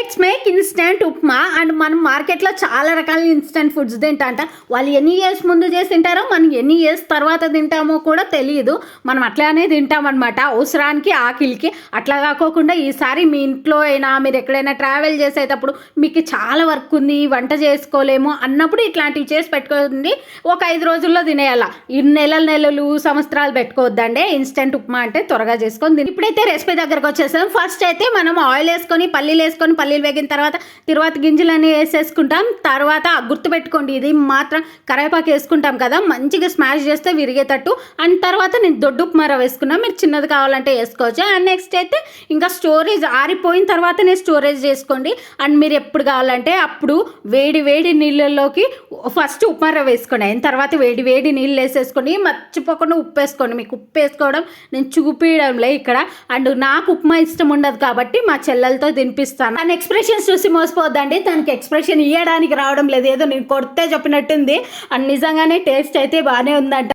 Let's make instant upma. And మనం మార్కెట్లో చాలా రకాల ఇన్స్టెంట్ ఫుడ్స్ తింటాంట. వాళ్ళు ఎన్ని ఇయర్స్ ముందు చేసి తింటారో మనం ఎన్ని ఇయర్స్ తర్వాత తింటామో కూడా తెలియదు. మనం అట్లానే తింటామన్నమాట, అవసరానికి ఆకిలికి. అట్లా కాకోకుండా ఈసారి మీ ఇంట్లో అయినా మీరు ఎక్కడైనా ట్రావెల్ చేసేటప్పుడు మీకు చాలా వర్క్ ఉంది, వంట చేసుకోలేము అన్నప్పుడు ఇట్లాంటివి చేసి పెట్టుకోండి. ఒక 5 రోజుల్లో తినేయాల. ఈ నెలలు సంవత్సరాలు పెట్టుకోవద్దండి. ఇన్స్టెంట్ ఉప్మా అంటే త్వరగా చేసుకొని ఇప్పుడైతే రెసిపీ దగ్గరకు వచ్చేసాం. ఫస్ట్ అయితే మనం ఆయిల్ వేసుకొని పల్లీలు వేగిన తర్వాత గింజలన్నీ వేసేసుకుంటాం. తర్వాత గుర్తుపెట్టుకోండి, ఇది మాత్రం కరివేపాకు వేసుకుంటాం కదా, మంచిగా స్మాష్ చేస్తే విరిగేటట్టు. అండ్ తర్వాత నేను దొడ్డు ఉప్మా రవ్వ వేసుకున్నాను, మీరు చిన్నది కావాలంటే వేసుకోవచ్చు. అండ్ నెక్స్ట్ అయితే ఇంకా స్టోరేజ్ ఆరిపోయిన తర్వాతనే స్టోరేజ్ చేసుకోండి. అండ్ మీరు ఎప్పుడు కావాలంటే అప్పుడు వేడి నీళ్ళల్లోకి ఫస్ట్ ఉప్మా రవ్వ వేసుకోండి, అయిన తర్వాత వేడి నీళ్ళు వేసేసుకొని మర్చిపోకుండా ఉప్పు వేసుకోండి. మీకు ఉప్పు వేసుకోవడం నేను చూపించడంలే ఇక్కడ. అండ్ నాకు ఉప్మా ఇష్టం ఉండదు కాబట్టి మా చెల్లెలతో తినిపిస్తాను. తన ఎక్స్ప్రెషన్స్ చూసి మోసపోద్దండి, తనకి ఎక్స్ప్రెషన్ ఇవ్వడానికి రావడం లేదు, ఏదో నేను కొడితే చెప్పినట్టుంది. అండ్ నిజంగానే టేస్ట్ అయితే బాగానే ఉందంట.